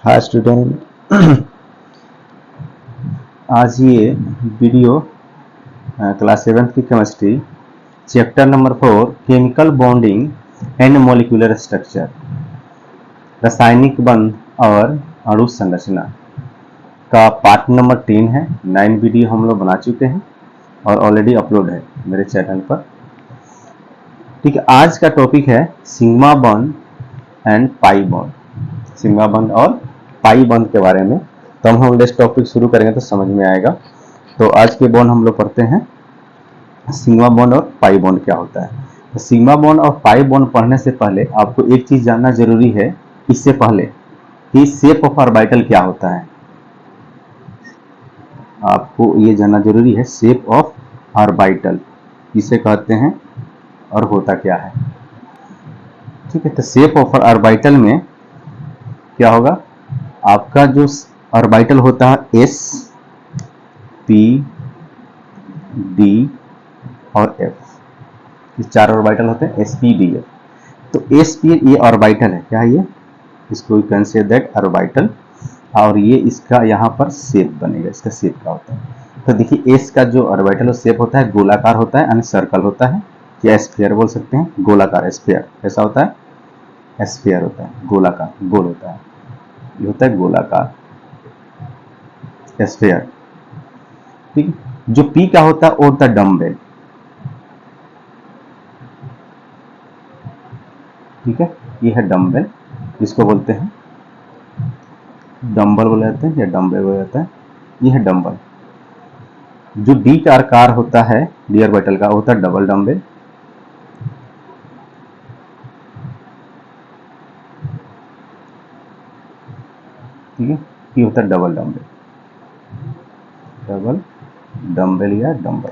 Hi student. आज ये video class 7th की chemistry chapter number 4 chemical bonding and molecular structure, रासायनिक बंध और अणु संरचना का पार्ट नंबर 10 है। 9 वीडियो हम लोग बना चुके हैं और ऑलरेडी अपलोड है मेरे चैनल पर। ठीक है, आज का टॉपिक है sigma bond and pi bond, sigma bond और पाई बॉन्ड के बारे में। तो हम लोग टॉपिक शुरू करेंगे तो समझ में आएगा। तो आज के बॉन्ड हम लोग पढ़ते हैं सिग्मा बॉन्ड और पाई बॉन्ड क्या होता है। तो सिग्मा बॉन्ड और पाई बॉन्ड पढ़ने से पहले आपको एक चीज जानना जरूरी है, इससे पहले कि शेप ऑफ ऑर्बिटल क्या होता है। आपको ये जानना जरूरी है शेप ऑफ ऑर्बिटल किसे कहते हैं और होता क्या है। ठीक है, तो शेप ऑफ ऑर्बिटल में क्या होगा, आपका जो ऑर्बिटल होता है एस पी डी और एफ, ये चार ऑर्बिटल होते हैं एस पी डी एफ। तो एस पी ये ऑर्बिटल है, क्या है ये, इसको you can say that orbital, और ये इसका यहाँ पर शेप बनेगा, इसका शेप क्या होता है। तो देखिए एस का जो ऑर्बिटल शेप होता है गोलाकार होता है, यानी सर्कल होता है, या स्फीयर बोल सकते हैं, गोलाकार स्फीयर ऐसा होता है, स्फीयर होता है, गोलाकार गोल होता है, ये होता है गोलाकार स्फीयर। ठीक है, जो पी का होता है वो होता है डम्बेल। ठीक है, ये है डम्बेल, इसको बोलते हैं डम्बल बोला जाता है या डम्बल बोला जाता है, ये है डम्बल। जो डी का आकार होता है डी ऑर्बिटल का होता है डबल डम्बेल। ठीक है, ये होता है डबल डम्बेल, डबल डम्बेल या डम्बल।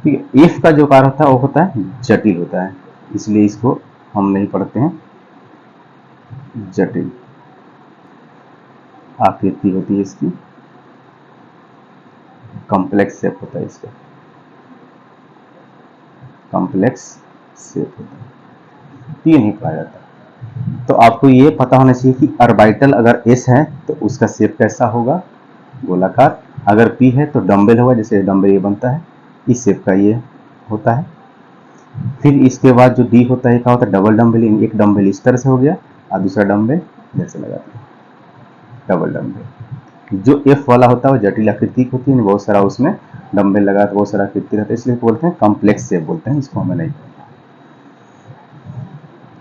ठीक है, एफ का जो आकार होता है वो होता है जटिल होता है, इसलिए इसको हम नहीं पढ़ते हैं, जटिल आकृति होती है इसकी, कॉम्प्लेक्स शेप होता है इसका, कॉम्प्लेक्स शेप होता है, ये नहीं पढ़ा जाता। तो आपको ये पता होना चाहिए कि ऑर्बिटल अगर एस है तो उसका शेप कैसा होगा, गोलाकार। अगर पी है तो डम्बल होगा, जैसे डम्बल ये बनता है, इस शेप का ये होता है। फिर इसके बाद जो डी होता है क्या होता है डबल डम्बल, एक डम्बल इस तरह से हो गया और दूसरा डम्बल जैसे लगाते हैं, डबल डम्बल। जो एफ वाला होता है वो जटिल आकृति होती है, बहुत सारा उसमें डम्बल लगा तो बहुत सारा आकृति रहता है, इसलिए बोलते हैं कॉम्प्लेक्स शेप बोलते हैं, इसको हमें नहीं।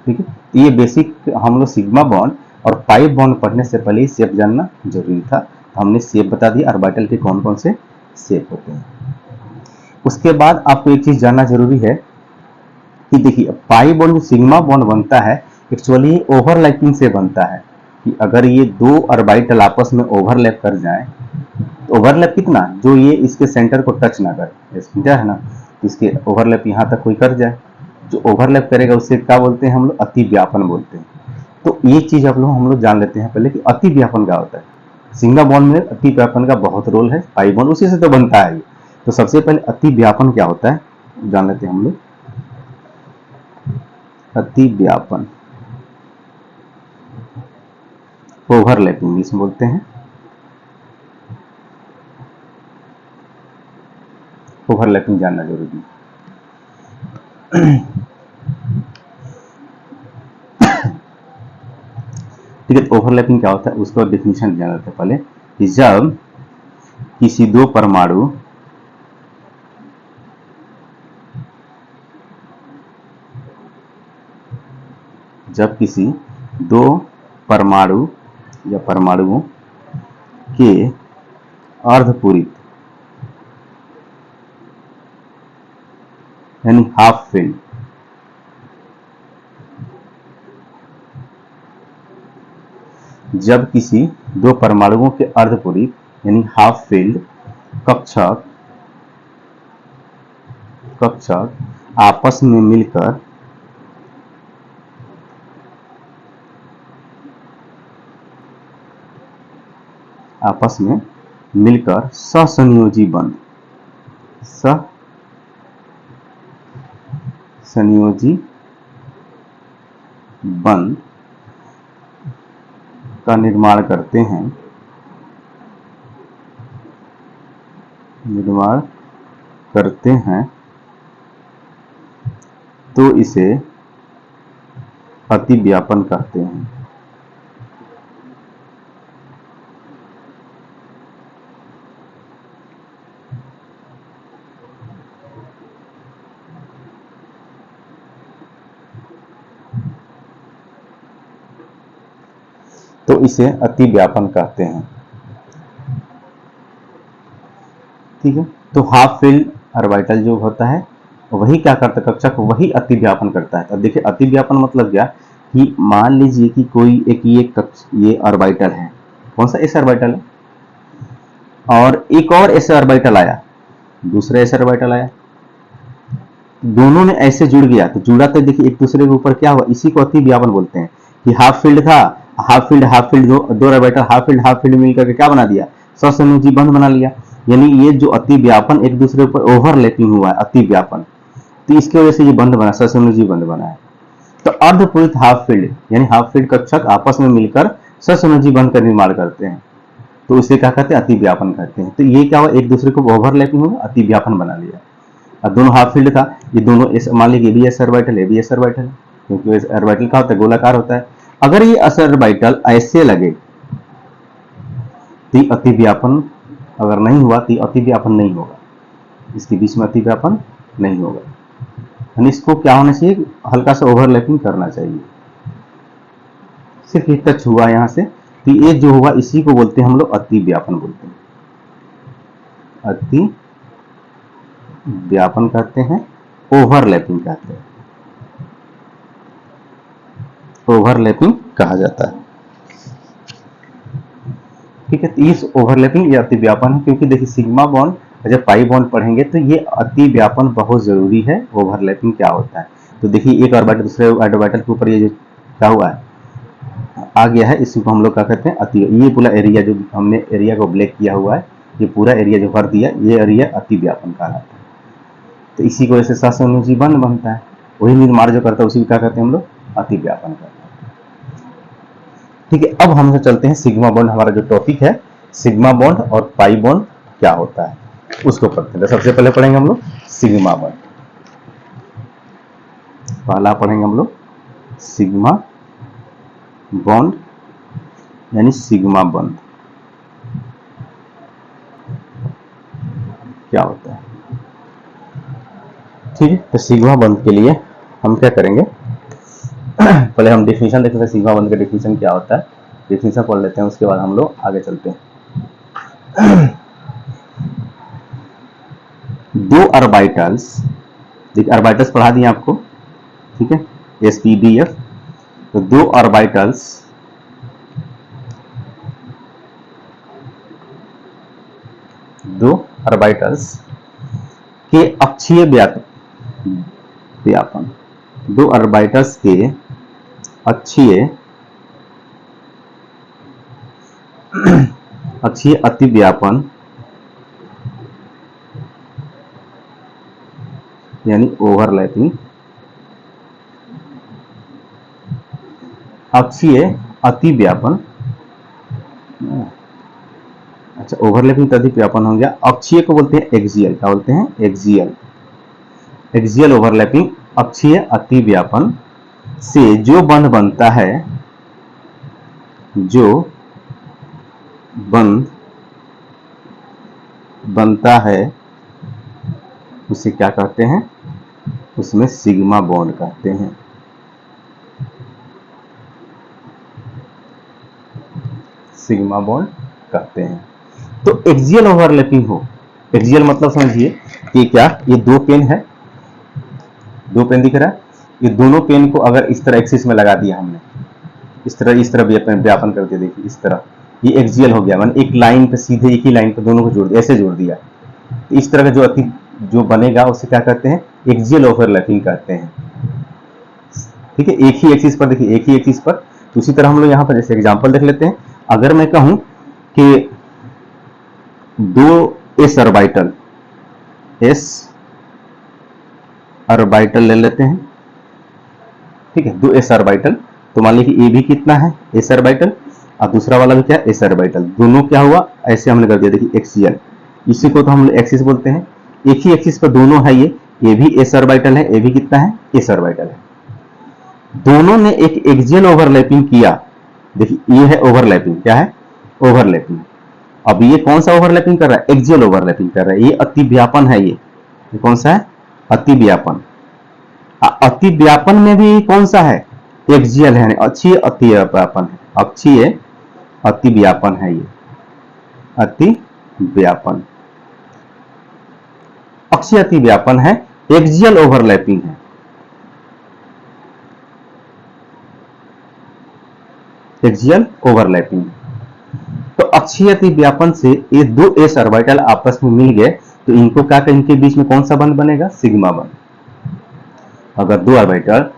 ठीक है, ये बेसिक हम लोग सिग्मा बॉन्ड और पाई बॉन्ड पढ़ने से पहले शेप जानना जरूरी था। तो हमने शेप बता दिया ऑर्बिटल के कौन कौन से शेप होते हैं। उसके बाद आपको एक चीज जानना जरूरी है कि देखिए पाई बॉन्ड जो सिग्मा बॉन्ड बनता है एक्चुअली ओवरलैपिंग से बनता है, कि अगर ये दो ऑर्बिटल आपस में ओवरलैप कर जाए, तो ओवरलैप कितना, जो ये इसके सेंटर को टच ना करे, समझा है ना, इसके ओवरलैप यहाँ तक कोई कर जाए, जो ओवरलैप करेगा उससे क्या बोलते हैं हम लोग, अति व्यापन बोलते हैं। तो ये चीज हम लोग जान लेते हैं पहले कि अति व्यापन क्या होता है। सिग्मा बॉन्ड में अति व्यापन का बहुत रोल है, पाई बॉन्ड उसी से तो बनता है। तो सबसे पहले अति व्यापन क्या होता है जान लेते हैं हम लोग। अति व्यापन ओवरलैपिंग इसमें बोलते हैं, ओवरलैपिंग जानना जरूरी है। ठीक है, ओवरलैपिंग क्या होता है उसका डेफिनेशन जान लेते हैं पहले, कि जब किसी दो परमाणु जब किसी दो परमाणु या परमाणुओं के अर्धपूरित यानी हाफ फिल्ड, जब किसी दो परमाणुओं के अर्धपूरित यानी हाफ फील्ड कक्षक कक्षक आपस में मिलकर सहसंयोजी बंध, सहसंयोजी बंध का निर्माण करते हैं, तो इसे अतिव्यापन कहते हैं। तो इसे अतिव्यापन कहते हैं। ठीक है, तो हाफ फील्ड ऑर्बिटल जो होता है वही क्या करता है, कक्षक वही अतिव्यापन करता है। अब देखिए अतिव्यापन मतलब क्या, कि मान लीजिए कि कोई एक ये ऑर्बिटल है, कौन सा एस ऑर्बिटल है, और एक और एस ऑर्बिटल आया, दूसरा एस ऑर्बिटल आया, दोनों ने ऐसे जुड़ गया, तो जुड़ा तो देखिए एक दूसरे के ऊपर क्या हुआ, इसी को अतिव्यापन बोलते हैं। कि हाफ फील्ड था, हाफ फील्ड दो ऑर्बिटल हाफ फील्ड मिलकर के क्या बना दिया, ससंयोजी बंध बना लिया। यानी ये जो अतिव्यापन एक दूसरे ऊपर ओवरलैपिंग हुआ है, अतिव्यापन, तो इसकी वजह से ये बंध बना, ससंयोजी बंध बना है। तो अर्धपूरित हाफ फील्ड यानी हाफ फील्ड कक्षक आपस में मिलकर ससंयोजी बंध का निर्माण करते हैं, तो इसे क्या कहते हैं, अतिव्यापन कहते हैं। तो ये क्या हुआ, एक दूसरे को ओवरलैपिंग हुआ, अतिव्यापन बना लिया। अब दोनों हाफ फील्ड था, ये दोनों मान लीजिए भी एस ऑर्बिटल है, भी एस ऑर्बिटल है, क्योंकि एस ऑर्बिटल का होता है गोलाकार होता है। अगर ये एस ऑर्बिटल ऐसे लगे तो अतिव्यापन अगर नहीं हुआ तो अतिव्यापन नहीं होगा, इसके बीच में अतिव्यापन नहीं होगा। यानी इसको क्या होना चाहिए, हल्का सा ओवरलैपिंग करना चाहिए, सिर्फ ये टच हुआ यहां से, तो ये जो हुआ इसी को बोलते हैं हम लोग अतिव्यापन बोलते हैं, अतिव्यापन कहते हैं, ओवरलैपिंग कहते हैं, ओवरलैपिंग कहा जाता है। ठीक है, तो इस ओवरलैपिंग या अतिव्यापन है, क्योंकि देखिए सिग्मा बॉन्ड जब पाई बॉन्ड पढ़ेंगे तो ये अतिव्यापन बहुत जरूरी है। ओवरलैपिंग क्या होता है, तो देखिए एक ऑर्बिटल दूसरे ऑर्बिटल के ऊपर ये जो क्या हुआ है, आ गया है, इसी को हम लोग क्या कहते हैं अति, ये पूरा एरिया जो हमने एरिया को ब्लैक किया हुआ है, ये पूरा एरिया जो भर दिया, ये एरिया अतिव्यापन कहलाता है। तो इसी को वजह से ससंयोजी बंध बनता है, वही निर्माण जो करता है उसी को क्या कहते हैं हम लोग, अतिव्यापन कहते हैं। ठीक है, अब हम चलते हैं सिग्मा बॉन्ड, हमारा जो टॉपिक है सिग्मा बॉन्ड और पाई बॉन्ड क्या होता है उसको पढ़ते हैं। तो सबसे पहले पढ़ेंगे हम लोग सिग्मा बॉन्ड, पहला पढ़ेंगे हम लोग सिग्मा बॉन्ड यानी सिग्मा बंध क्या होता है। ठीक है, तो सिग्मा बंध के लिए हम क्या करेंगे, पहले हम डेफिनेशन देखते हैं सिग्मा बंध का डेफिनेशन क्या होता है, डेफिनेशन पढ़ लेते हैं, उसके बाद हम लोग आगे चलते हैं। दो ऑर्बिटल्स, देखिए ऑर्बिटल्स पढ़ा दिए आपको, ठीक है, एस पी डी एफ, तो दो ऑर्बिटल्स के अक्षीय व्यापन, दो ऑर्बिटल्स के अक्षीय अतिव्यापन यानी ओवरलैपिंग, अक्षीय अतिव्यापन, अच्छा ओवरलैपिंग तभी व्यापन हो गया। अक्षीय को बोलते हैं एक्सियल, क्या बोलते हैं, एक्सियल ओवरलैपिंग, अक्षीय अतिव्यापन से जो बंध बनता है, जो बंध बनता है उसे क्या कहते हैं, उसमें सिग्मा बॉन्ड कहते हैं। सिग्मा बॉन्ड कहते हैं। तो एक्सियल ओवरलैपिंग हो, एक्सियल मतलब समझिए कि क्या, ये दो पेन है, दो पेन दिख रहा है, ये दोनों पेन को अगर इस तरह एक्सिस में लगा दिया हमने, इस तरह व्यापन करके देखिए, इस तरह ये एक्सियल हो गया, मैंने एक लाइन पे सीधे एक ही लाइन पे दोनों को जोड़ दिया, ऐसे जोड़ दिया, तो इस तरह का जो बनेगा उसे क्या कहते हैं, एक्सियल ओवरलैपिंग कहते हैं। ठीक है, एक ही एक्सिस पर, देखिए एक ही एक्सिस पर, तो उसी तरह हम लोग यहाँ पर जैसे एग्जांपल देख लेते हैं। अगर मैं कहूं कि दो एस ऑर्बिटल ले लेते हैं, ठीक है, दो एस ऑर्बिटल, तो मान लीजिए ए भी कितना है, एस ऑर्बिटल, और दूसरा वाला भी क्या है, एस ऑर्बिटल। दोनों क्या हुआ, ऐसे हमने कर दिया, देखिए एक्सियल, इसी को तो हम एक्सिस बोलते हैं। एक ही एक्सिस पर दोनों है, ये भी एस ऑर्बिटल है, ये भी कितना है, एस ऑर्बिटल है। दोनों ने एक एक्सियल ओवरलैपिंग किया, देखिए ये है ओवरलैपिंग, क्या है, ओवरलैपिंग। अब ये कौन सा ओवरलैपिंग कर रहा है, एक्सियल ओवरलैपिंग कर रहा है, ये अतिव्यापन है, ये कौन सा है, अतिव्यापन। अतिव्यापन में भी कौन सा है, एक्सियल है, अक्षीय अतिव्यापन है, अक्षीय अतिव्यापन है, ये अतिव्यापन, अक्षीय अतिव्यापन है, एक्सियल ओवरलैपिंग है, एक्सियल ओवरलैपिंग। तो अक्षीय अतिव्यापन से ये दो एस ऑर्बिटल आपस में मिल गए, तो इनको क्या करें, इनके बीच में कौन सा बंध बनेगा, सिग्मा बंध। अगर दो ऑर्बिटल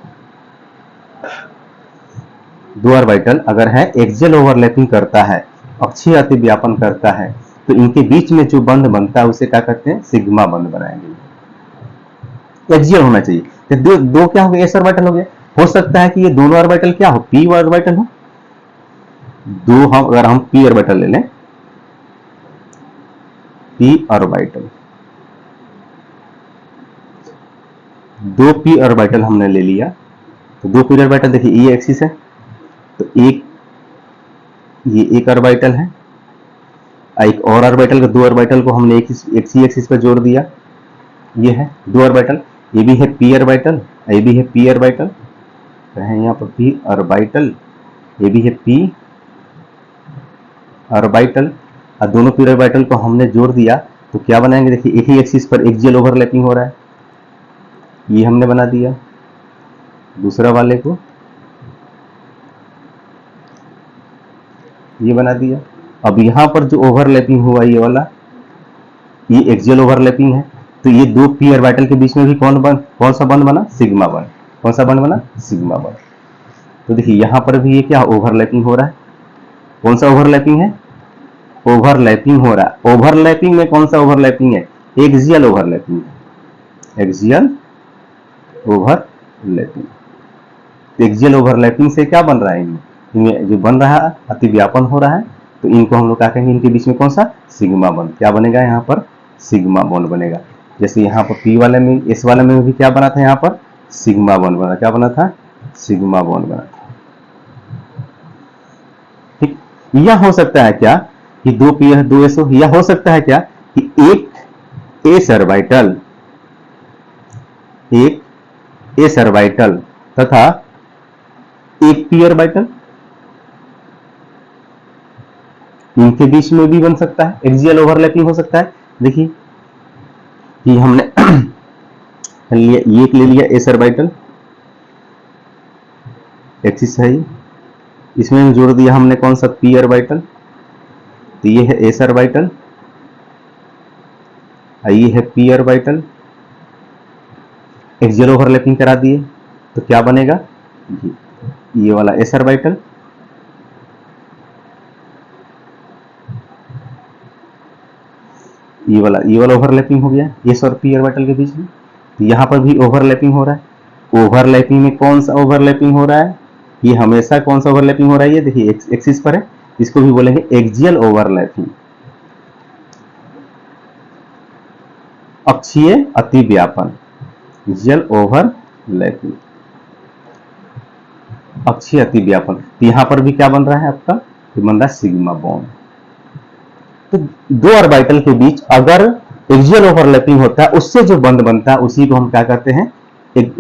अगर है एक्सियल ओवरलैपिंग करता है, अक्षीय अतिव्यापन करता है, तो इनके बीच में जो बंध बनता है उसे क्या कहते हैं, सिग्मा बंध बनाएंगे। एक्सियल होना चाहिए, तो दो क्या हो गया, एस ऑर्बिटल हो गया। हो सकता है कि ये दोनों ऑर्बिटल क्या हो, पी ऑर्बिटल हो। अगर हम पी ऑर्बिटल ले लें, पी ऑर्बिटल, दो पी ऑर्बिटल हमने ले लिया, तो दो पी ऑर्बिटल, देखिए ये एक्सिस है, तो ये एक ऑर्बिटल है, एक और ऑर्बिटल का, दो ऑर्बिटल को हमने एक ही एक्सिस पर जोड़ दिया, ये है दो ऑर्बिटल, ये भी है पी ऑर्बिटल, ये भी है पी ऑर्बिटल, है यहाँ पर पी ऑर्बिटल, ये भी है पी ऑर्बिटल, और दोनों पी ऑर्बिटल को हमने जोड़ दिया, तो क्या बनाएंगे, देखिए एक ही एक्सिस पर एक्सियल ओवरलैपिंग हो रहा है, ये हमने बना दिया। दूसरा वाले को ये बना दिया। अब यहां पर जो ओवरलैपिंग हुआ ये वाला, ये एक्सियल ओवरलैपिंग है, तो ये दो पी ऑर्बिटल के बीच में भी कौन सा बंध बना, सिग्मा बंध। कौन सा बंध बना, सिग्मा बंध। तो देखिए यहां पर भी ये क्या ओवरलैपिंग हो रहा है, कौन सा ओवरलैपिंग है, ओवरलैपिंग हो रहा है। ओवरलैपिंग में कौन सा ओवरलैपिंग है, axial overlapping, axial overlapping. Axial overlapping से क्या बन रहा है, इनमें जो बन रहा है अतिव्यापन हो रहा है, तो इनको हम लोग क्या कहेंगे, इनके बीच में कौन सा, सिग्मा बॉन्ड। क्या बनेगा यहाँ पर, सिग्मा बॉन्ड बनेगा। जैसे यहाँ पर पी वाले में, एस वाले में भी क्या बना था, यहाँ पर सिग्मा बॉन्ड बना, क्या बना था, सिग्मा बॉन्ड बना था। ठीक, यह हो सकता है क्या कि दो पी है दो एस हो, यह हो सकता है क्या कि एक एस ऑर्बिटल, एक एस ऑर्बिटल तथा एक पी ऑर्बिटल, इनके बीच में भी बन सकता है, एक्सियल ओवरलैपिंग हो सकता है। देखिए कि हमने ये ले लिया एस ऑर्बिटल, एक्सिस है ये, इसमें जोड़ दिया हमने कौन सा, पी ऑर्बिटल, तो ये है एस ऑर्बिटल, ये है पी ऑर्बिटल, एक्सियल ओवरलैपिंग करा दिए, तो क्या बनेगा, ये वाला एस ऑर्बिटल, ये वाला ओवरलैपिंग हो गया एस और पी ऑर्बिटल के बीच में। तो यहां पर भी ओवरलैपिंग हो रहा है। ओवरलैपिंग में कौन सा ओवरलैपिंग हो रहा है, ये हमेशा कौन सा ओवरलैपिंग हो रहा है, ये देखिए एक्सिस पर है, इसको भी बोलेंगे एक्सियल ओवरलैपिंग, अक्षीय अतिव्यापन, एक्सियल ओवरलैपिंग, अक्षीय अतिव्यापन। तो यहां पर भी क्या बन रहा है आपका, ये बन रहा है सिग्मा बॉन्ड। तो दो ऑर्बिटल के बीच अगर एक्सियल ओवरलैपिंग होता है, उससे जो बंध बनता है उसी को हम क्या कहते हैं, एक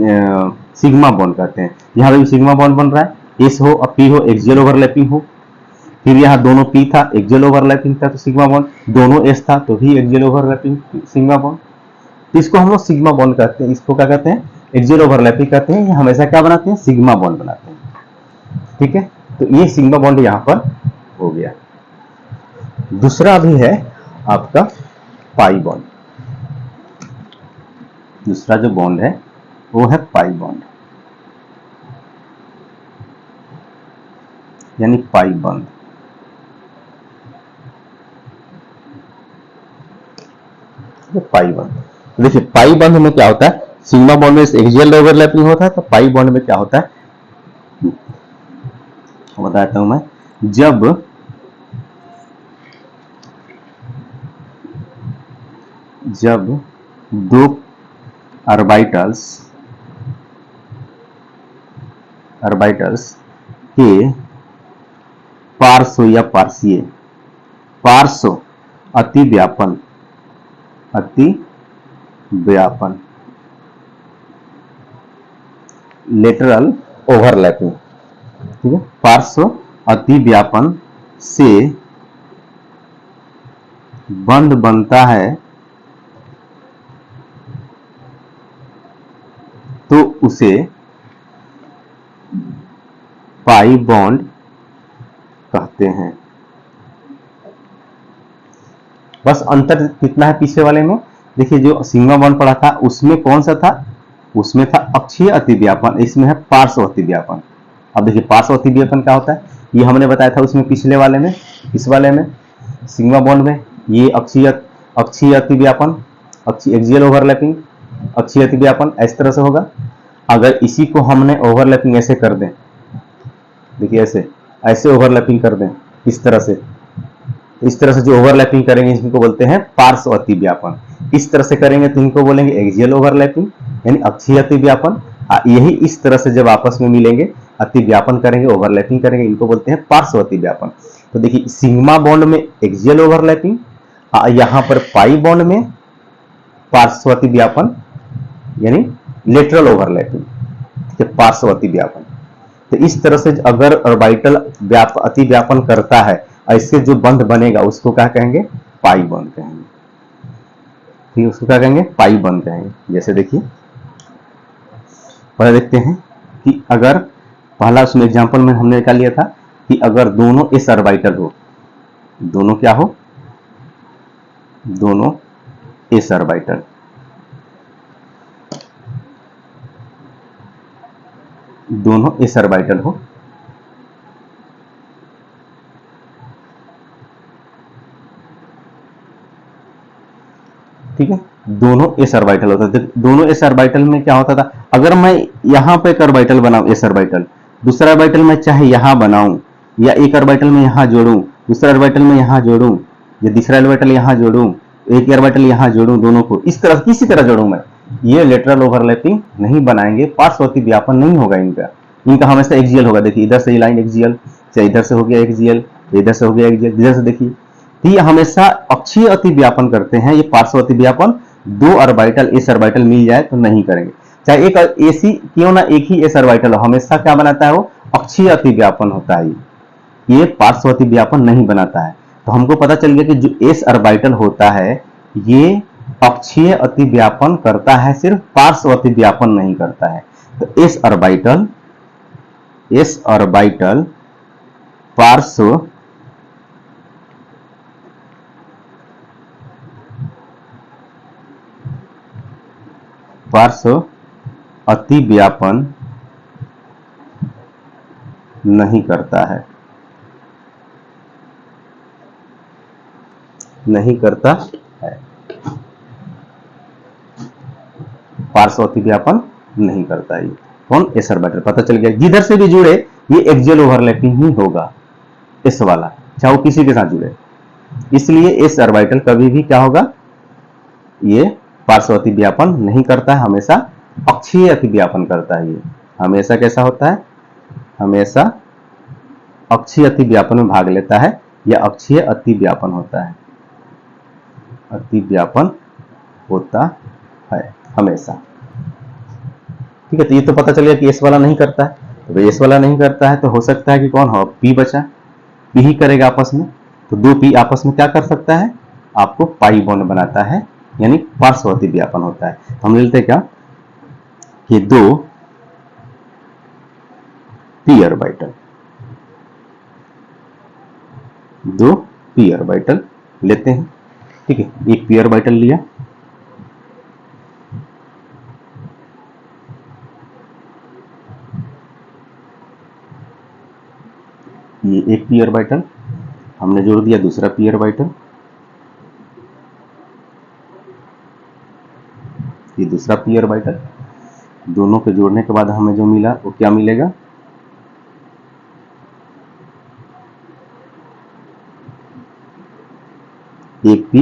सिग्मा बॉन्ड कहते हैं। यहाँ पे भी सिग्मा बॉन्ड बन रहा है, एस हो और पी हो, एक्सियल ओवरलैपिंग हो, फिर यहाँ दोनों पी था, एक्सियल ओवरलैपिंग था तो सिग्मा बॉन्ड, दोनों एस था तो भी एक्सियल ओवरलैपिंग सिग्मा बॉन्ड। तो इसको हम लोग सिग्मा बॉन्ड कहते हैं, इसको क्या कहते हैं, एक्सियल ओवरलैपिंग कहते हैं। ये हमेशा क्या बनाते हैं, सिग्मा बॉन्ड बनाते हैं। ठीक है, तो ये सिग्मा बॉन्ड यहाँ पर हो गया। दूसरा भी है आपका पाई बॉन्ड, दूसरा जो बॉन्ड है वो है पाई बॉन्ड, यानी पाई बॉन्ड। पाई बॉन्ड, देखिए पाई बॉन्ड में क्या होता है, सिग्मा बॉन्ड में एक्सियल ओवरलैपिंग होता है, तो पाई बॉन्ड में क्या होता है बताता हूं मैं। जब जब दो ऑर्बिटल्स के पार्श्व या पार्श्व अतिव्यापन लेटरल ओवरलैपिंग, ठीक है, पार्श्व अतिव्यापन से बंध बनता है तो उसे पाई बॉन्ड कहते हैं। बस अंतर कितना है पिछले वाले में, देखिए जो सिग्मा बॉन्ड पढ़ा था उसमें कौन सा था, उसमें था अक्षीय अतिव्यापन, इसमें है पार्श्व अतिव्यापन। अब देखिए पार्श्व अतिव्यापन क्या होता है, ये हमने बताया था उसमें पिछले वाले में, इस वाले में सिग्मा बॉन्ड में ये अक्षीय अतिव्यापन, अक्षीय एक्सियल ओवरलैपिंग, अक्षीय अतिव्यापन इस तरह से होगा। अगर इसी को हमने ओवरलैपिंग ऐसे कर दें, देखिए ऐसे ओवरलैपिंग कर दें इस तरह से जो ओवरलैपिंग करेंगे इनको बोलते हैं पार्श्व अतिव्यापन। इस तरह से करेंगे तो इनको बोलेंगे एक्सियल ओवरलैपिंग यानी अक्षीय अतिव्यापन। यही इस तरह से जब आपस में मिलेंगे अतिव्यापन करेंगे, ओवरलैपिंग करेंगे, इनको बोलते हैं पार्श्व अतिव्यापन। तो देखिए सिग्मा बॉन्ड में एक्सियल ओवरलैपिंग, यहां पर पाई बॉन्ड में पार्श्व अतिव्यापन यानी लेटरल ओवरलैपिंग, ठीक है, पार्श्व अतिव्यापन। तो इस तरह से अगर ऑर्बिटल अतिव्यापन करता है, ऐसे जो बंध बनेगा उसको क्या कहेंगे, पाई बॉन्ड कहेंगे, ठीक है, उसको क्या कहेंगे, पाई बॉन्ड कहेंगे। जैसे देखिए पहले देखते हैं कि अगर पहला उसमें एग्जांपल में हमने निकाल लिया था कि अगर दोनों एस ऑर्बिटल हो, दोनों क्या हो, दोनों एस ऑर्बिटल, दोनों एस ऑर्बिटल हो, ठीक है, दोनों एस ऑर्बिटल होता था। दोनों एस ऑर्बिटल में क्या होता था, अगर मैं यहां पे एक ऑर्बिटल बनाऊं एस ऑर्बिटल, दूसरा ऑर्बिटल मैं चाहे यहां बनाऊं या एक ऑर्बिटल में यहां जोड़ूं, दूसरा ऑर्बिटल में यहां जोड़ूं या तीसरा ऑर्बिटल यहां जोड़ूं, एक ऑर्बिटल यहां जोड़ूं, दोनों को इस तरह किसी तरह जोड़ूं मैं, ये लेटरल ओवरलैपिंग नहीं बनाएंगे, पार्श्व अतिव्यापन नहीं होगा इनका हमेशा एक्सियल होगा। देखिए इधर से ये लाइन एक्सियल, चाहे इधर से हो गया एक्सियल, इधर से हो गया एक्सियल, इधर से देखिए, ये हमेशा अक्षीय अतिव्यापन करते हैं। ये पार्श्व अतिव्यापन दो ऑर्बिटल एस ऑर्बिटल मिल जाए तो नहीं करेंगे, चाहे एक एसी क्यों ना एक ही एस ऑर्बिटल हो, हमेशा क्या बनाता है, वो अक्षीय अतिव्यापन होता है, ये पार्श्व अतिव्यापन नहीं बनाता है। तो हमको पता चल गया कि जो एस ऑर्बिटल होता है ये अक्षीय अतिव्यापन करता है, सिर्फ पार्श्व अतिव्यापन नहीं करता है। तो एस ऑर्बिटल पार्श्व अतिव्यापन नहीं करता है, नहीं करता है, पार्श्व अतिव्यापन नहीं करता है। कौन, एस ऑर्बिटल। पता चल गया जिधर से भी जुड़े ये एक्सियल ओवरलैपिंग ही होगा, एस वाला, चाहे वो किसी के साथ जुड़े। इसलिए एस ऑर्बिटल कभी भी क्या होगा, ये पार्श्व अतिव्यापन नहीं करता है, हमेशा अक्षीय अतिव्यापन करता है। ये हमेशा कैसा होता है, हमेशा अक्षीय अतिव्यापन में भाग लेता है, या अक्षीय अतिव्यापन होता है, अतिव्यापन होता है हमेशा, ठीक है। तो ये तो पता चल गया कि एस वाला नहीं करता है, तो एस वाला नहीं करता है तो हो सकता है कि कौन हो, पी बचा, पी ही करेगा आपस में। तो दो पी आपस में क्या कर सकता है, आपको पाई बॉन्ड बनाता है, यानी पार्श्व अतिव्यापन होता है। तो हम लेते हैं क्या कि दो पी ऑर्बिटल, दो पी ऑर्बिटल लेते हैं, ठीक है, एक पी ऑर्बिटल लिया, ये एक पी ऑर्बिटल हमने जोड़ दिया, दूसरा पी ऑर्बिटल, ये दूसरा पी ऑर्बिटल, दोनों के जोड़ने के बाद हमें जो मिला वो क्या मिलेगा, एक पी,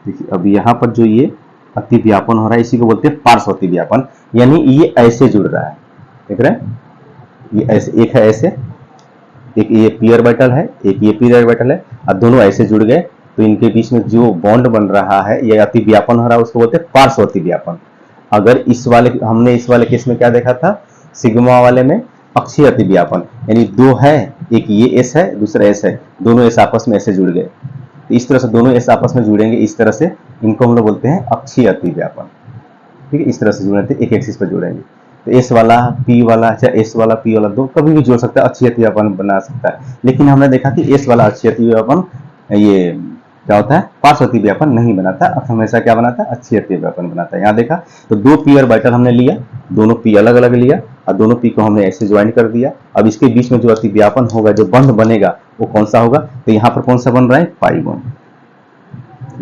देखिए अब यहाँ पर जो ये अतिव्यापन हो रहा है इसी को बोलते हैं पार्श्व अतिव्यापन, यानी ये ऐसे जुड़ रहा है, देख रहे हैं, ये ऐसे, एक है ऐसे, एक ये पी ऑर्बिटल है, एक ये पी ऑर्बिटल है, अब दोनों ऐसे जुड़ गए तो इनके बीच में जो बॉन्ड बन रहा है, ये अतिव्यापन हो रहा है, उसको बोलते हैं पार्श्व अतिव्यापन। अगर इस वाले, हमने इस वाले केस में क्या देखा था, सिग्मा वाले में अक्षीय अतिव्यापन, यानी दो है, एक ये एस है, दूसरा एस है, दोनों एस आपस में ऐसे जुड़ गए, तो इस तरह से दोनों एस आपस में जुड़ेंगे, इस तरह से इनको हम लोग बोलते हैं अक्षीय अतिव्यापन। ठीक है, इस तरह से जुड़े थे, एक एक्सिस पर जुड़ेंगे, तो एस वाला पी वाला, चाहे एस वाला पी वाला, दो कभी भी जोड़ सकता है, अक्षीय अतिव्यापन बना सकता है। लेकिन हमने देखा कि एस वाला अक्षीय अतिव्यापन ये क्या होता है, पार्श्व अतिव्यापन नहीं बनाता, हमेशा क्या बनाता है, अक्षीय अतिव्यापन बनाता है। यहाँ देखा तो दो पी ऑर्बिटल हमने लिया, दोनों पी अलग अलग लिया और दोनों पी को हमने ऐसे ज्वाइन कर दिया। अब इसके बीच में जो अतिव्यापन होगा, जो बंध बनेगा, वो कौन सा होगा, तो यहाँ पर कौन सा बन रहा है, पाई बॉन्ड,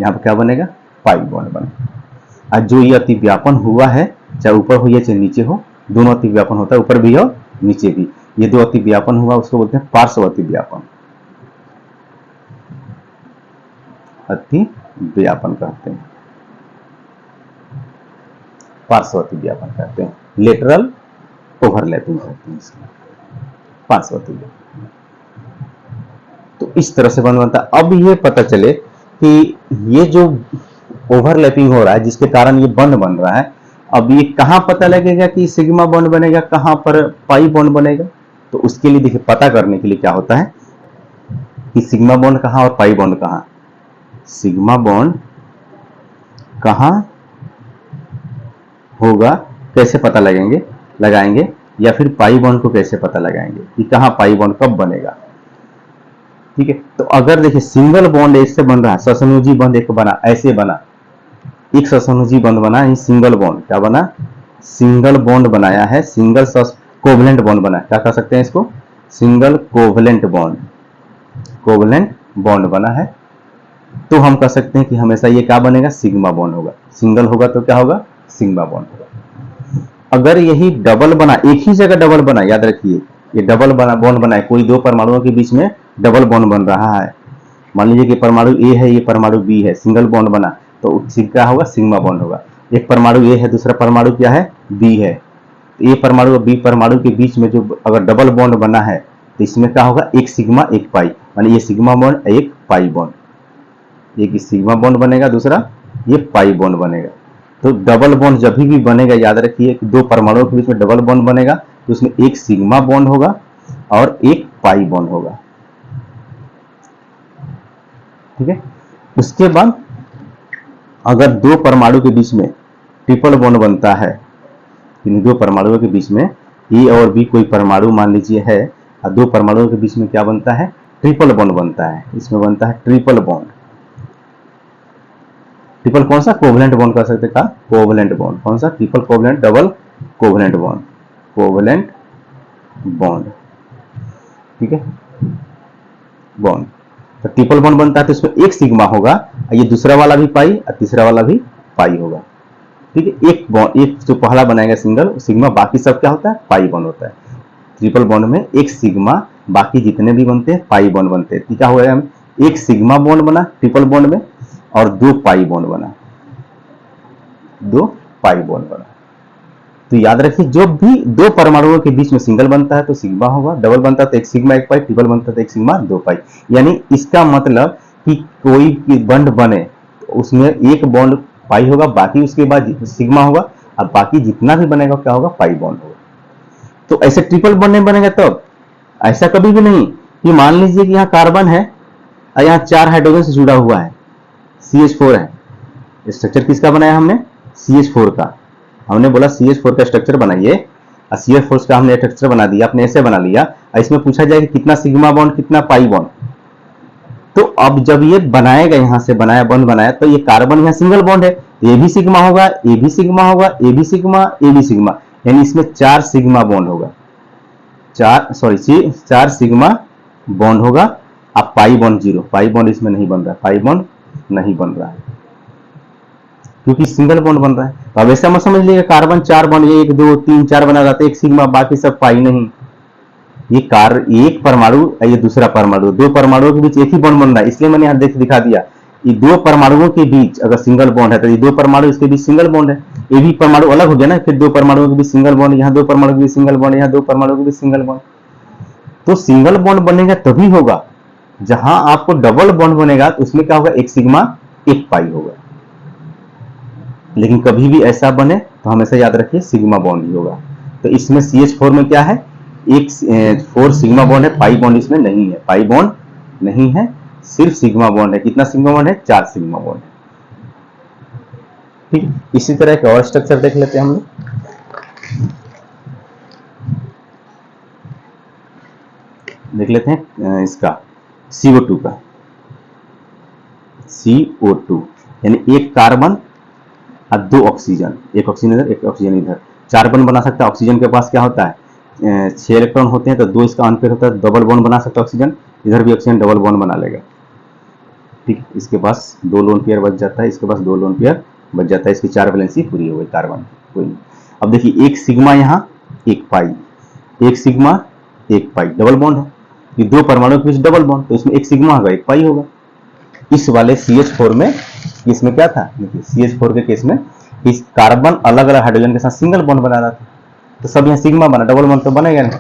यहाँ पर क्या बनेगा, पाई बॉन्ड बनेगा। आज जो ये अतिव्यापन हुआ है, चाहे ऊपर हो या चाहे नीचे हो, दोनों अतिव्यापन होता है, ऊपर भी और नीचे भी, ये दो अतिव्यापन हुआ उसको बोलते हैं पार्श्व अतिव्यापन, अतिव्यापन कहते हैं, पार्श्व अतिव्यापन कहते हैं, लेटरल ओवरलैपिंग कहते हैं इसका, पार्श्व अतिव्यापन। तो इस तरह से बंध बनता है। अब ये पता चले कि ये जो ओवरलैपिंग हो रहा है, जिसके कारण ये बंध बन रहा है, अब ये कहां पता लगेगा कि सिग्मा बॉन्ड बनेगा, कहां पर पाई बॉन्ड बनेगा, तो उसके लिए देखिए पता करने के लिए क्या होता है कि सिग्मा बॉन्ड कहां और पाई बॉन्ड कहां, सिग्मा बॉन्ड कहां होगा कैसे पता लगाएंगे, या फिर पाई बॉन्ड को कैसे पता लगाएंगे कि कहां पाई बॉन्ड कब बनेगा। ठीक है, तो अगर देखिए सिंगल बॉन्ड ऐसे बन रहा है, ससनुजी बंध एक बना, ऐसे बना, एक ससनुजी बंध बना, ये सिंगल बॉन्ड क्या बना, सिंगल बॉन्ड बनाया है, सिंगल कोवलेंट बॉन्ड बना, क्या कह सकते हैं इसको, single covalent bond, covalent bond बना है, तो हम कह सकते हैं कि हमेशा ये क्या बनेगा, सिग्मा बॉन्ड होगा। सिंगल होगा तो क्या होगा, सिग्मा बॉन्ड होगा। अगर यही डबल बना, एक ही जगह डबल बना, याद रखिए ये डबल बना बॉन्ड बना है, कोई दो परमाणुओं के बीच में डबल बॉन्ड बन रहा है, मान लीजिए कि परमाणु ए है, ये परमाणु बी है, सिंगल बॉन्ड बना, तो क्या होगा, सिग्मा बॉन्ड होगा। एक परमाणु ए है, दूसरा परमाणु क्या है, बी है, तो ए परमाणु और बी परमाणु के बीच में जो अगर डबल बॉन्ड बना है, तो इसमें क्या होगा, एक सिग्मा एक पाई, मानी ये सिग्मा बॉन्ड एक पाई बॉन्ड, एक सिग्मा बॉन्ड बनेगा, दूसरा ये पाई बॉन्ड बनेगा। तो डबल बॉन्ड जब भी बनेगा, याद रखिए कि दो परमाणुओं के बीच में डबल बॉन्ड बनेगा, तो उसमें एक सिग्मा बॉन्ड होगा और एक पाई बॉन्ड होगा। ठीक है, उसके बाद अगर दो परमाणु के बीच में ट्रिपल बॉन्ड बनता है, इन दो परमाणुओं के बीच में ए और बी कोई परमाणु मान लीजिए है, और दो परमाणुओं के बीच में क्या बनता है, ट्रिपल बॉन्ड बनता है, इसमें बनता है ट्रिपल बॉन्ड। ट्रिपल कौन सा, कोवलेंट बॉन्ड कर सकते का, कोवलेंट बॉन्ड, कौन सा, triple covalent, double covalent bond, covalent bond. ठीक है, बॉन्ड, तो ट्रिपल बॉन्ड बनता है तो इसमें एक सिग्मा होगा, ये दूसरा वाला भी पाई और तीसरा वाला भी पाई होगा। ठीक है, एक बॉन्ड, एक जो पहला बनाएगा सिंगल सिग्मा, बाकी सब क्या होता है, पाई बॉन्ड होता है। ट्रिपल बॉन्ड में एक सिग्मा, बाकी जितने भी बनते हैं पाई बॉन्ड बनते हैं। क्या हुआ, एक सिग्मा बॉन्ड बना ट्रिपल बॉन्ड में और दो पाई बॉन्ड बना, दो पाई बॉन्ड बना। तो याद रखिए जब भी दो परमाणुओं के बीच में सिंगल बनता है तो सिग्मा होगा, डबल बनता है तो एक सिग्मा एक पाई, ट्रिपल बनता है तो एक सिग्मा दो पाई। यानी इसका मतलब कि कोई बॉन्ड बने तो उसमें एक बॉन्ड पाई होगा, बाकी उसके बाद सिग्मा होगा, और बाकी जितना भी बनेगा क्या होगा, पाई बॉन्ड होगा। तो ऐसे ट्रिपल बॉन्ड नहीं बनेगा, तब ऐसा कभी भी नहीं कि मान लीजिए कि यहाँ कार्बन है और यहाँ 4 हाइड्रोजन से जुड़ा हुआ है, CH4 है, स्ट्रक्चर किसका बनाया हमने, CH4 का। हमने बोला CH4 का स्ट्रक्चर बनाइए, और CH4 का हमने स्ट्रक्चर बना दिया, अपने ऐसे बना लिया, और इसमें पूछा जाए कि कितना सिग्मा बॉन्ड कितना पाई बॉन्ड, तो अब जब ये बनाएगा, यहां से बनाया बॉन्ड बनाया, तो ये कार्बन यहाँ सिंगल बॉन्ड है, ये भी सिग्मा होगा, ये भी सिग्मा होगा, ये भी सिग्मा, ये भी सिग्मा, यानी इसमें 4 सिग्मा बॉन्ड होगा, 4 सिग्मा बॉन्ड होगा। पाई बॉन्ड 0, पाई बॉन्ड इसमें नहीं बन रहा है, पाई बॉन्ड नहीं बन रहा है। क्योंकि सिंगल बॉन्ड बन रहा है। तो अब ऐसा मत समझ लीजिए कार्बन 4 बॉन्ड 1 2 3 4 बना जाते एक सिग्मा, बाकी सब पाई नहीं। ये एक परमाणु ये दूसरा परमाणु, दो परमाणुओं के बीच एक ही बॉन्ड बन रहा है, इसलिए मैंने यहाँ दिखा दिया। ये दो परमाणुओं के बीच अगर सिंगल बॉन्ड है तो ये दो परमाणु इसके बीच सिंगल बॉन्ड है, ये भी परमाणु अलग हो गया ना, फिर दो परमाणुओं के बीच सिंगल बॉन्ड, यहाँ दो परमाणु के बीच सिंगल बॉन्ड, यहाँ दो परमाणु के बीच सिंगल बॉन्ड। तो सिंगल बॉन्ड बनेगा तभी होगा जहां आपको डबल बॉन्ड बनेगा, तो उसमें क्या होगा, एक सिग्मा एक पाई होगा। लेकिन कभी भी ऐसा बने तो हमेशा याद रखिए सिग्मा बॉन्ड ही होगा। तो इसमें CH4 में क्या है, एक 4 सिग्मा बॉन्ड है, पाई बॉन्ड इसमें नहीं है, पाई बॉन्ड नहीं है, सिर्फ सिग्मा बॉन्ड है। कितना सिग्मा बॉन्ड है, 4 सिग्मा बॉन्ड है। ठीक, इसी तरह एक और स्ट्रक्चर देख लेते हैं हम लोग। देख लेते हैं इसका CO2 का, CO2 यानी एक कार्बन और दो ऑक्सीजन, एक ऑक्सीजन इधर एक ऑक्सीजन इधर, 4 बॉन्ड बना सकता है। ऑक्सीजन के पास क्या होता है 6 इलेक्ट्रॉन होते हैं, तो 2 इसका अनपेयर होता है, डबल बॉन्ड बना सकता है ऑक्सीजन, इधर भी ऑक्सीजन डबल बॉन्ड बना लेगा। ठीक, इसके पास 2 लोन पेयर बच जाता है, इसके पास 2 लोन पेयर बच जाता है, इसकी 4 वैलेंसी पूरी हो गई कार्बन, कोई नहीं। अब देखिए एक सिग्मा यहाँ एक पाई, एक सिग्मा एक पाई, डबल बॉन्ड है, ये दो परमाणु के बीच डबल बॉन्ड, तो इसमें एक सिग्मा होगा एक पाई होगा। इस वाले CH4 में, इसमें क्या था, देखिए CH4 के केस में इस कार्बन अलग अलग हाइड्रोजन के साथ सिंगल बॉन्ड बना रहा था, तो सब यहाँ सिग्मा बना, डबल बॉन्ड तो बनेगा नहीं,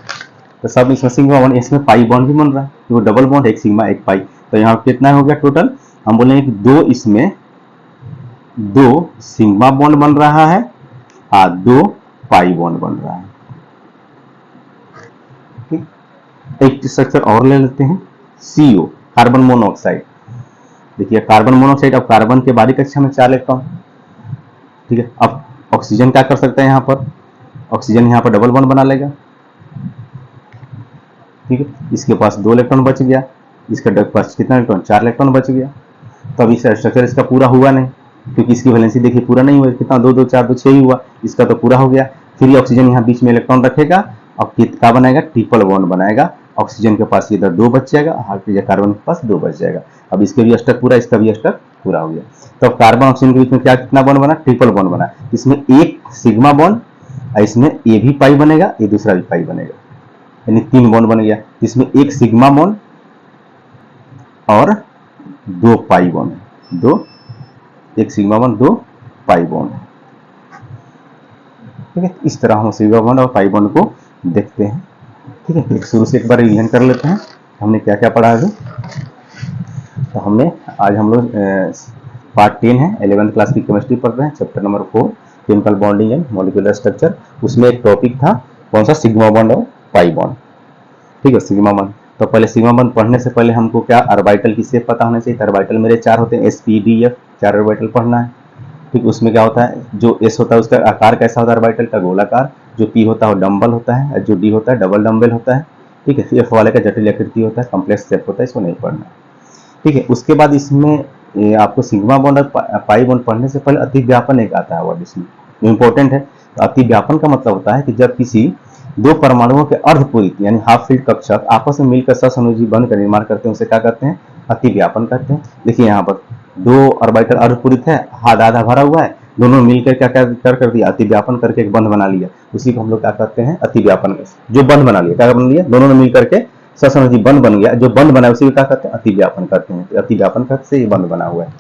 तो सब इसमें सिग्मा बॉन्ड, इसमें पाई बॉन्ड भी बन रहा है, तो वो डबल बॉन्ड एक सिग्मा एक पाई। तो यहाँ कितना हो गया टोटल, हम बोलेंगे कि दो इसमें 2 सिग्मा बॉन्ड बन रहा है और 2 पाई बॉन्ड बन रहा है। ठीक, एक स्ट्रक्चर और ले लेते हैं, CO कार्बन मोनोऑक्साइड। देखिए कार्बन मोनोऑक्साइड, अब कार्बन के बारीक कक्षा में 4 इलेक्ट्रॉन। ठीक है, अब ऑक्सीजन क्या कर सकता है, यहाँ पर ऑक्सीजन यहाँ पर डबल बॉन्ड बना लेगा। ठीक है, इसके पास 2 इलेक्ट्रॉन बच गया, इसके पास कितना इलेक्ट्रॉन, 4 इलेक्ट्रॉन बच गया। तो अभी स्ट्रक्चर इसका पूरा हुआ नहीं, क्योंकि इसकी वैलेंसी देखिए पूरा नहीं हुआ, कितना 2 2 4 2 6 ही हुआ, इसका तो पूरा हो गया। फिर ये ऑक्सीजन यहाँ बीच में इलेक्ट्रॉन रखेगा, अब क्या बनाएगा, ट्रिपल बॉन्ड बनाएगा। ऑक्सीजन के पास इधर 2 बच जाएगा, कार्बन के पास 2 बच जाएगा। अब इसके भी अष्टक पूरा, इसका भी अष्टक पूरा हो गया। तो कार्बन ऑक्सीजन के बीच में क्या कितना बॉन्ड बना, ट्रिपल बॉन्ड बना। इसमें एक सिग्मा बॉन्ड, इसमें ये भी पाई बनेगा, ये दूसरा भी पाई बनेगा, यानी 3 बॉन्ड बन गया। इसमें एक सिग्मा बॉन्ड और 2 पाई बॉन्ड, एक सिग्मा बॉन्ड 2 पाई बॉन्ड। ठीक है, इस तरह हम सिग्मा बॉन्ड और पाई बॉन्ड को देखते हैं। ठीक है, शुरू से एक बार रिवीजन कर लेते हैं, हमने क्या क्या पढ़ा अभी। तो हमने आज हम लोग पार्ट 10 है, 11th क्लास की केमिस्ट्री पढ़ रहे हैं, chapter number 4 chemical bonding and molecular structure. उसमें एक टॉपिक था कौन सा, सिग्मा बॉन्ड और पाई बॉन्ड। ठीक है, सिग्मा बॉन्ड, तो पहले सिग्मा बॉन्ड पढ़ने से पहले हमको क्या ऑर्बिटल की शेप पता होना चाहिए। ऑर्बिटल मेरे 4 होते हैं, SPDF 4 ऑर्बिटल पढ़ना है। ठीक, उसमें क्या होता है, जो S होता है उसका आकार कैसा होता है ऑर्बिटल का, गोलाकार, जो P होता है वो डम्बल होता है, और जो D होता है डबल डम्बल होता है। ठीक है, F वाले का जटिल आकृति होता है, कॉम्प्लेक्स शेप होता है, इसको नहीं पढ़ना। ठीक है, उसके बाद इसमें आपको सिग्मा बॉन्ड और पाई बॉन्ड पढ़ने से पहले अतिव्यापन एक आता है वर्ड, इसमें जो इंपॉर्टेंट है। तो अतिव्यापन का मतलब होता है कि जब किसी 2 परमाणुओं के अर्धपूरित यानी हाफ फील्ड कक्षक आपस में मिलकर सहसंयोजी बंध का निर्माण करते हैं, उसे क्या कहते हैं, अतिव्यापन कहते हैं। देखिए यहाँ पर 2 ऑर्बिटल अर्धपूरित है, आधा आधा भरा हुआ है, दोनों मिलकर क्या कर दिया, अतिव्यापन करके एक बंध बना लिया, उसी को हम लोग क्या कहते हैं, अतिव्यापन। जो बंध बना लिया, क्या बना लिया, दोनों ने मिलकर के सहसंयोजी बंध बन गया, जो बंध बना उसी को क्या कहते हैं, अतिव्यापन करते हैं। तो अतिव्यापन करते से ये बंध बना हुआ है।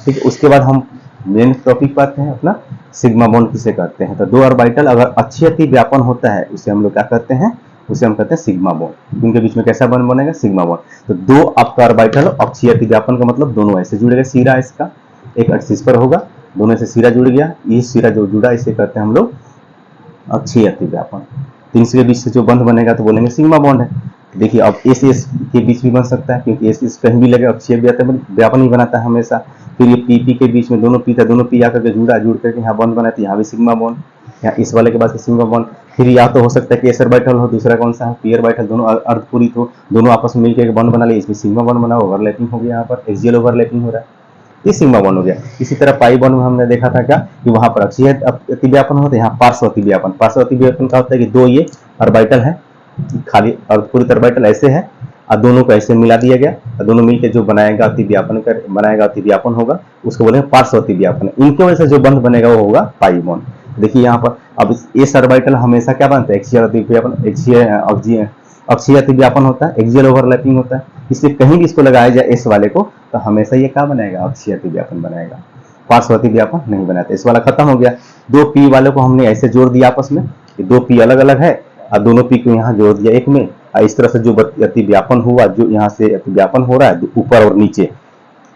ठीक है, उसके बाद हम मेन टॉपिक पाते हैं अपना, सिग्मा बॉन्ड किसे कहते हैं। तो 2 ऑर्बिटल अगर अच्छी अतिव्यापन होता है उसे हम लोग क्या कहते हैं, उसे हम कहते हैं सिग्मा बॉन्ड। उनके बीच में कैसा बॉन्ड बनेगा, सिग्मा बॉन्ड। तो 2 आपका ऑर्बिटल अच्छी अतिव्यापन का मतलब दोनों ऐसे जुड़ेगा, सिरा इसका एक एक्सिस पर होगा, दोनों से सिरा जुड़ गया, ये सिरा जो जुड़ा इसे कहते हैं हम लोग अच्छी अतिव्यापन। 3 के बीच से जो बंध बनेगा तो बोलेंगे सिग्मा बॉन्ड है। देखिए अब एस के बीच भी बन सकता है, क्योंकि एस कहीं भी लगे अक्षीय व्यापन ही बनाता है हमेशा। फिर ये पी के बीच में दोनों पी आकर के जुड़ करके यहाँ बॉन्ड बनाते हैं, यहाँ भी सिग्मा बॉन्ड, यहाँ इस वाले के बाद सिग्मा बॉन्ड। फिर या तो हो सकता है कि एस ऑर्बिटल हो, दूसरा कौन सा है पी ऑर्बिटल, दोनों अर्धपूरित हो, दोनों आपस में मिलकर बॉन्ड बना लिया, इसमें सिग्मा बॉन्ड बना, ओवरलैपिंग हो गया, यहाँ पर एक्सियल ओवरलैपिंग हो रहा है, ये सिग्मा बॉन्ड हो गया। इसी तरह पाई बॉन्ड में हमने देखा था क्या कि वहां पर अक्षीय अतिव्यापन होता है, यहाँ पार्श्व अतिव्यापन का होता है कि 2 ये ऑर्बिटल है, खाली अर्धपूरित ऑर्बिटल ऐसे है, और दोनों को ऐसे मिला दिया गया और दोनों मिलकर जो बनाएगा अतिव्यापन होगा, उसको बोलेंगे पार्श्व अतिव्यापन। इनकी वजह से जो बंध बनेगा वो होगा पाई बॉन्ड। देखिए यहाँ पर अब एस ऑर्बिटल हमेशा क्या बनता है, एक्सियल अतिव्यापन, अक्षीय अतिव्यापन होता है, एक्सियल ओवरलैपिंग होता है। इसलिए कहीं भी इसको लगाया जाए एस वाले को तो हमेशा ये क्या बनेगा, अक्षीय अतिव्यापन बनेगा, पार्श्व अतिव्यापन नहीं बनाता। इस वाला खत्म हो गया। दो पी वाले को हमने ऐसे जोड़ दिया आपस में, दो पी अलग अलग है और दोनों पी को यहाँ जोड़ दिया एक में, और इस तरह से जो अतिव्यापन हुआ, जो यहाँ से अतिव्यापन हो रहा है ऊपर और नीचे,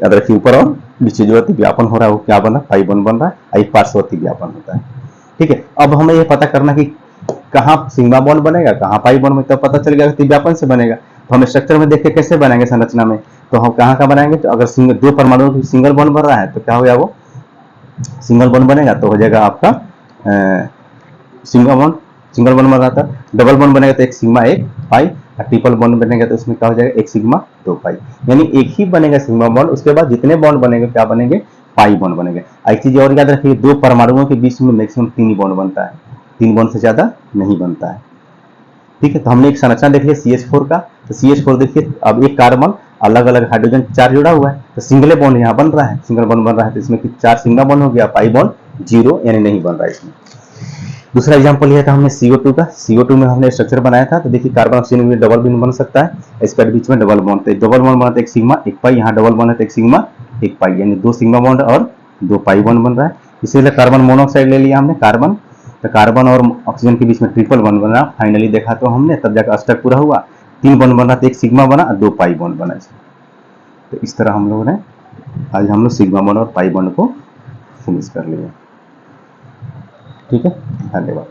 याद रखिए ऊपर और नीचे जो अतिव्यापन हो रहा है वो क्या बना, पाई बॉन्ड बन रहा है, एक पार्श्व अतिव्यापन होता है। ठीक है, अब हमें ये पता करना कि कहाँ सिग्मा बॉन्ड बनेगा, कहाँ पाई बॉन्ड में, तब पता चल गया अतिव्यापन से बनेगा। तो हम स्ट्रक्चर में देख के कैसे बनाएंगे संरचना में, तो हम कहाँ का बनाएंगे, तो अगर दो परमाणु की सिंगल बॉन्ड बन रहा है तो क्या हो गया, वो सिंगल बॉन्ड बनेगा तो हो जाएगा आपका सिंगल बॉन्ड बन रहा था। डबल बॉन्ड बनेगा तो एक सिग्मा एक पाई, और ट्रिपल बॉन्ड बनेगा तो उसमें क्या हो जाएगा, एक सिग्मा दो पाई। यानी एक ही बनेगा सिग्मा बॉन्ड, उसके बाद जितने बॉन्ड बनेंगे क्या बनेंगे, पाई बॉन्ड बनेंगे। एक चीज और याद रखिए, दो परमाणुओं के बीच में मैक्सिमम 3 ही बॉन्ड बनता है, 3 बॉन्ड से ज्यादा नहीं बनता है। ठीक है, तो हमने एक संरचना देख लिया CH4 का। तो CH4 देखिए, अब एक कार्बन अलग अलग हाइड्रोजन 4 जुड़ा हुआ है, तो सिंगल बॉन्ड यहाँ बन रहा है, सिंगल बॉन्ड बन रहा है, तो इसमें 4 सिग्मा बॉन्ड हो गया, पाई बॉन्ड 0 यानी नहीं बन रहा है इसमें। दूसरा एग्जांपल लिया था हमने CO2 का। CO2 में हमने स्ट्रक्चर बनाया था, तो देखिए कार्बन ऑक्सीजन में डबल बॉन्ड बन सकता है, इसके बीच में डबल बॉन्ड, तो डबल बॉन्ड बना तो एक सिग्मा एक पाई, यहाँ डबल बॉन्ड है तो एक सिग्मा एक पाई, यानी 2 सिग्मा बॉन्ड और 2 पाई बॉन्ड बन रहा है। इसीलिए कार्बन मोनोऑक्साइड ले लिया हमने, कार्बन, तो कार्बन और ऑक्सीजन के बीच में ट्रिपल बॉन्ड बना, फाइनली देखा तो हमने, तब जाकर अष्टक पूरा हुआ, 3 बॉन्ड बना तो एक सिग्मा बना और 2 पाई बॉन्ड बना। तो इस तरह हम लोगों ने आज हम लोग सिग्मा बॉन्ड और पाई बॉन्ड को फिनिश कर लिया। ठीक है, धन्यवाद।